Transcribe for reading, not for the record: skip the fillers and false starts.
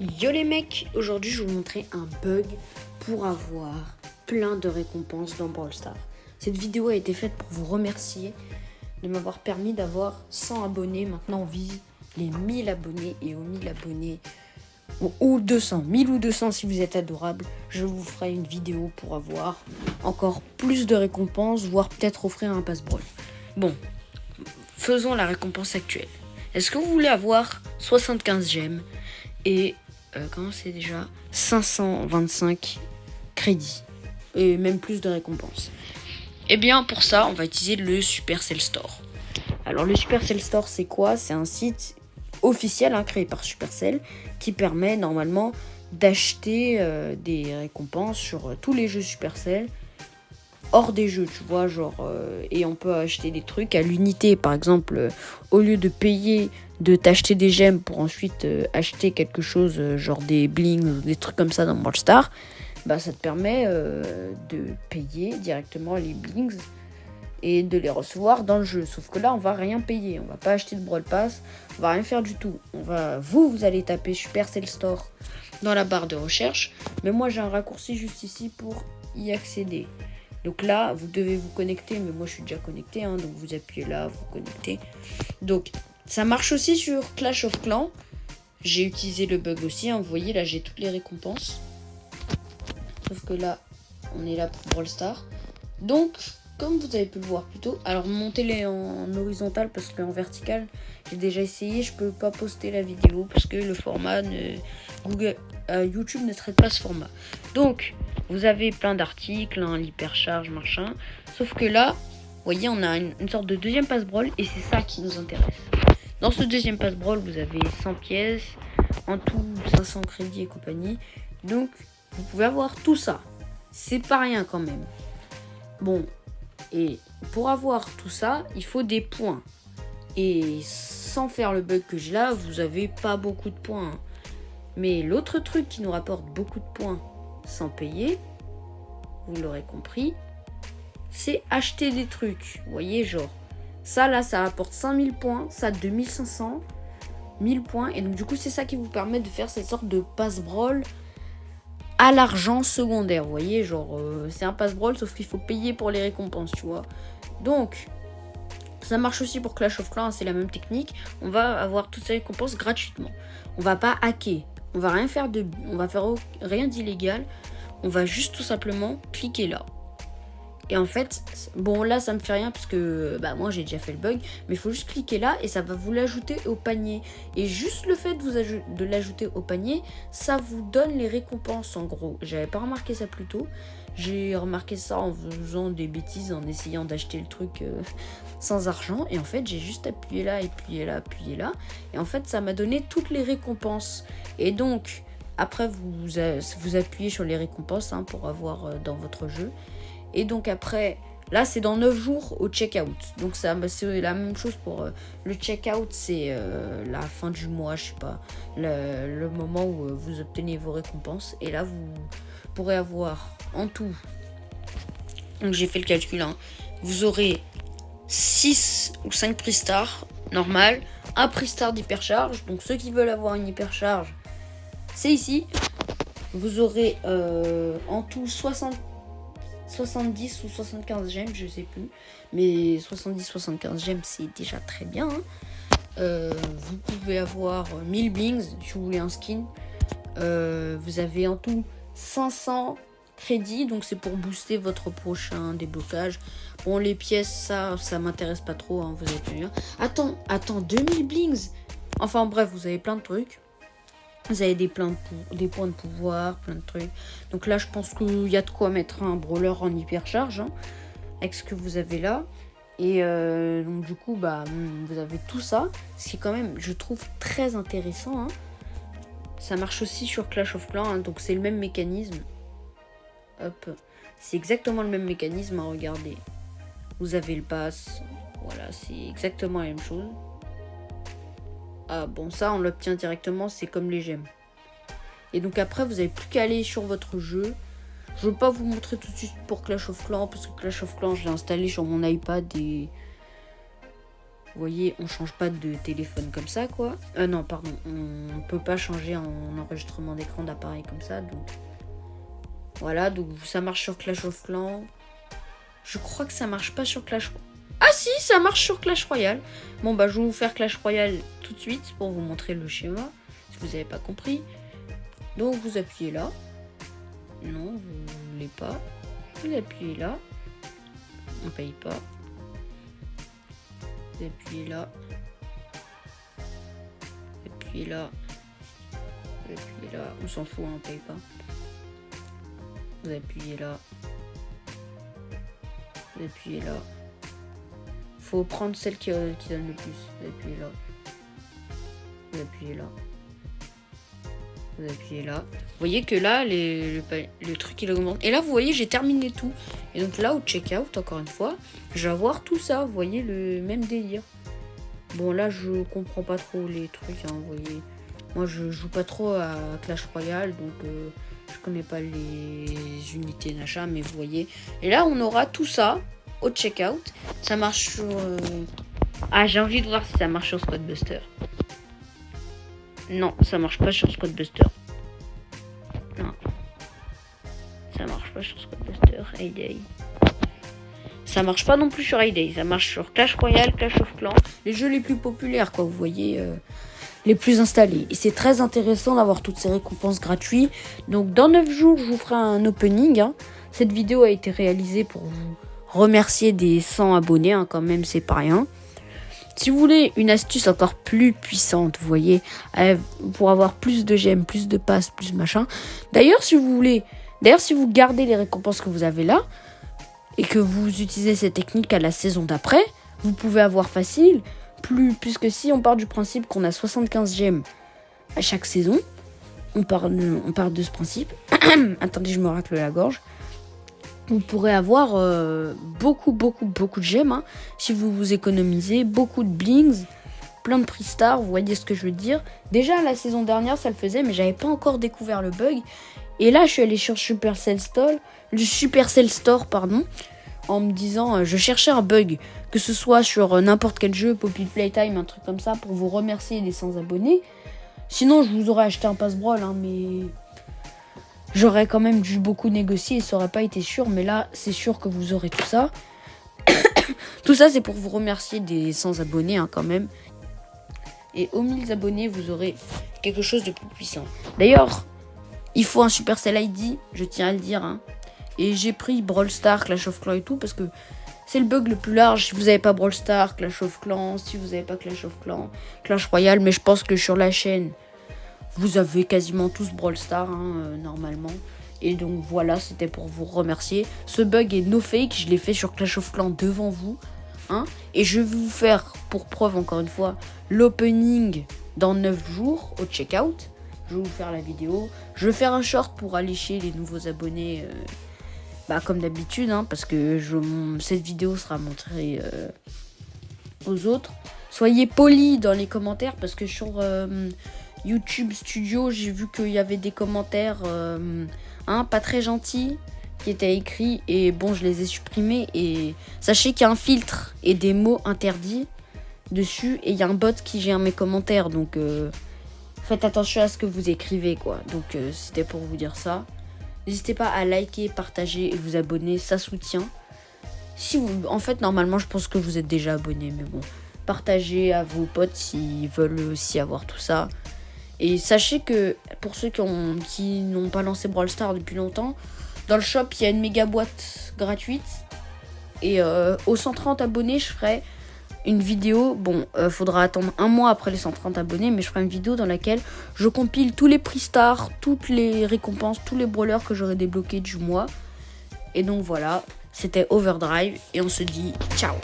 Yo les mecs, aujourd'hui je vais vous montrer un bug pour avoir plein de récompenses dans Brawl Stars. Cette vidéo a été faite pour vous remercier de m'avoir permis d'avoir 100 abonnés. Maintenant on vise les 1000 abonnés et aux 1000 abonnés ou 200, 1000 ou 200 si vous êtes adorable, je vous ferai une vidéo pour avoir encore plus de récompenses, voire peut-être offrir un passe-brawl. Bon, faisons la récompense actuelle. Est-ce que vous voulez avoir 75 gemmes et comment c'est déjà 525 crédits et même plus de récompenses? Eh bien pour ça on va utiliser le Supercell Store. Alors le Supercell Store c'est quoi? C'est un site officiel créé par Supercell qui permet normalement d'acheter des récompenses sur tous les jeux Supercell hors des jeux, tu vois, genre et on peut acheter des trucs à l'unité. Par exemple, au lieu de payer, de t'acheter des gemmes pour ensuite acheter quelque chose, genre des blings, des trucs comme ça dans Brawl Stars, bah ça te permet de payer directement les blings et de les recevoir dans le jeu. Sauf que là, on va rien payer, on va pas acheter de Brawl Pass, on va rien faire du tout. Vous allez taper Supercell Store dans la barre de recherche, mais moi j'ai un raccourci juste ici pour y accéder. Donc là, vous devez vous connecter, mais moi je suis déjà connecté, donc vous appuyez là, vous connectez. Donc ça marche aussi sur Clash of Clans. J'ai utilisé le bug aussi, vous voyez là j'ai toutes les récompenses. Sauf que là, on est là pour Brawl Stars. Donc, comme vous avez pu le voir plus tôt, alors montez-les en horizontal parce qu'en vertical, j'ai déjà essayé, je peux pas poster la vidéo parce que le format YouTube ne traite pas ce format. Donc, vous avez plein d'articles, l'hypercharge, machin. Sauf que là, vous voyez, on a une sorte de deuxième passe-brawl et c'est ça qui nous intéresse. Dans ce deuxième passe-brawl, vous avez 100 pièces, en tout 500 crédits et compagnie. Donc, vous pouvez avoir tout ça. C'est pas rien quand même. Bon, et pour avoir tout ça, il faut des points. Et sans faire le bug que j'ai là, vous avez pas beaucoup de points. Mais l'autre truc qui nous rapporte beaucoup de points sans payer, vous l'aurez compris, c'est acheter des trucs. Vous voyez, genre, ça là, ça rapporte 5000 points, ça 2500, 1000 points. Et donc du coup, c'est ça qui vous permet de faire cette sorte de passe-brawl à l'argent secondaire. Vous voyez, genre, c'est un passe-brawl, sauf qu'il faut payer pour les récompenses, tu vois. Donc, ça marche aussi pour Clash of Clans, c'est la même technique. On va avoir toutes ces récompenses gratuitement. On va pas hacker. On va faire rien d'illégal. On va juste tout simplement cliquer là. Et en fait, bon là ça me fait rien parce que moi j'ai déjà fait le bug, mais il faut juste cliquer là et ça va vous l'ajouter au panier. Et juste le fait de l'ajouter au panier, ça vous donne les récompenses en gros. J'avais pas remarqué ça plus tôt. J'ai remarqué ça en faisant des bêtises, en essayant d'acheter le truc sans argent. Et en fait j'ai juste appuyé là, appuyé là, appuyé là. Et en fait ça m'a donné toutes les récompenses. Et donc après vous appuyez sur les récompenses pour avoir dans votre jeu. Et donc après, là c'est dans 9 jours au check-out. Donc c'est la même chose pour le check-out, c'est la fin du mois, je sais pas, le moment où vous obtenez vos récompenses. Et là vous pourrez avoir en tout, donc j'ai fait le calcul, vous aurez 6 ou 5 prix stars normal, un prix star d'hypercharge. Donc ceux qui veulent avoir une hypercharge, c'est ici. Vous aurez en tout 70 ou 75 gemmes, je sais plus. Mais 70-75 gemmes, c'est déjà très bien. Vous pouvez avoir 1000 blings si vous voulez un skin. Vous avez en tout 500 crédits, donc c'est pour booster votre prochain déblocage. Bon, les pièces, ça m'intéresse pas trop, vous avez pu dire. Attends, 2000 blings. Enfin bref, vous avez plein de trucs. Vous avez des points de pouvoir, plein de trucs. Donc là, je pense qu'il y a de quoi mettre un brawler en hypercharge, avec ce que vous avez là. Et donc du coup, vous avez tout ça. Ce qui est quand même, je trouve, très intéressant. Ça marche aussi sur Clash of Clans, donc c'est le même mécanisme. Hop, c'est exactement le même mécanisme, regardez. Vous avez le pass, voilà, c'est exactement la même chose. Ah bon, ça on l'obtient directement, c'est comme les gemmes. Et donc après vous avez plus qu'à aller sur votre jeu. Je veux pas vous montrer tout de suite pour Clash of Clans parce que Clash of Clans je l'ai installé sur mon iPad et Vous voyez, on change pas de téléphone comme ça, quoi. Non, pardon, on peut pas changer en enregistrement d'écran d'appareil comme ça, donc... Voilà, donc ça marche sur Clash of Clans. Je crois que ça marche pas sur Clash Royale. Ah si, ça marche sur Clash Royale. Bon, bah je vais vous faire Clash Royale tout de suite pour vous montrer le schéma, si vous n'avez pas compris. Donc vous appuyez là. Non, vous voulez pas. Vous appuyez là. On paye pas. Vous appuyez là. Vous appuyez là. Vous appuyez là. On s'en fout, on paye pas. Vous appuyez là. Vous appuyez là. Faut prendre celle qui donne le plus. Vous appuyez là. Vous appuyez là. Vous appuyez là. Vous voyez que là, le truc il augmente. Et là, vous voyez, j'ai terminé tout. Et donc là, au checkout, encore une fois, je vais avoir tout ça. Vous voyez, le même délire. Bon, là, je comprends pas trop les trucs, hein, vous voyez. Moi, je joue pas trop à Clash Royale, donc je connais pas les unités d'achat, mais vous voyez. Et là, on aura tout ça au checkout. Ça marche sur... Ah, j'ai envie de voir si ça marche sur Squadbuster. Non, ça marche pas sur Squadbuster. Non. Ça marche pas sur Squadbuster. Hay-Day. Ça marche pas non plus sur Hay-Day. Ça marche sur Clash Royale, Clash of Clans. Les jeux les plus populaires, quoi, vous voyez. Les plus installés. Et c'est très intéressant d'avoir toutes ces récompenses gratuites. Donc dans 9 jours, je vous ferai un opening. Hein. Cette vidéo a été réalisée pour vous remercier des 100 abonnés. Hein, quand même, c'est pas rien. Si vous voulez une astuce encore plus puissante, vous voyez, pour avoir plus de gemmes, plus de passes, plus machin. D'ailleurs, si vous gardez les récompenses que vous avez là, et que vous utilisez cette technique à la saison d'après, vous pouvez avoir facile, puisque si on part du principe qu'on a 75 gemmes à chaque saison, on part de ce principe. Attendez, je me racle la gorge. Vous pourrez avoir beaucoup de gemmes, hein, si vous vous économisez, beaucoup de blings, plein de prix stars, vous voyez ce que je veux dire. Déjà, la saison dernière, ça le faisait, mais j'avais pas encore découvert le bug. Et là, je suis allée sur Supercell Store, en me disant, je cherchais un bug, que ce soit sur n'importe quel jeu, Poppy Playtime, un truc comme ça, pour vous remercier des 100 abonnés. Sinon, je vous aurais acheté un passe-brawl, hein, mais... J'aurais quand même dû beaucoup négocier et ça aurait pas été sûr. Mais là, c'est sûr que vous aurez tout ça. Tout ça, c'est pour vous remercier des 100 abonnés, hein, quand même. Et aux 1000 abonnés, vous aurez quelque chose de plus puissant. D'ailleurs, il faut un Supercell ID, je tiens à le dire. Hein. Et j'ai pris Brawl Stars, Clash of Clans et tout, parce que c'est le bug le plus large. Si vous n'avez pas Brawl Stars, Clash of Clans, si vous n'avez pas Clash of Clans, Clash Royale. Mais je pense que sur la chaîne... Vous avez quasiment tous Brawl Stars, hein, normalement. Et donc voilà, c'était pour vous remercier. Ce bug est no fake, je l'ai fait sur Clash of Clans devant vous. Hein, et je vais vous faire, pour preuve encore une fois, l'opening dans 9 jours au checkout. Je vais vous faire la vidéo. Je vais faire un short pour allécher les nouveaux abonnés, comme d'habitude. Hein, parce que cette vidéo sera montrée aux autres. Soyez polis dans les commentaires parce que sur... YouTube Studio, j'ai vu qu'il y avait des commentaires pas très gentils qui étaient écrits et bon, je les ai supprimés et sachez qu'il y a un filtre et des mots interdits dessus et il y a un bot qui gère mes commentaires donc faites attention à ce que vous écrivez quoi. Donc c'était pour vous dire ça. N'hésitez pas à liker, partager et vous abonner, ça soutient. En fait, normalement, je pense que vous êtes déjà abonnés, mais bon, partagez à vos potes s'ils veulent aussi avoir tout ça. Et sachez que pour ceux qui n'ont pas lancé Brawl Stars depuis longtemps, dans le shop, il y a une méga boîte gratuite. Et aux 130 abonnés, je ferai une vidéo. Bon, faudra attendre un mois après les 130 abonnés, mais je ferai une vidéo dans laquelle je compile tous les prix stars, toutes les récompenses, tous les brawlers que j'aurai débloqués du mois. Et donc voilà, c'était Overdrive et on se dit ciao.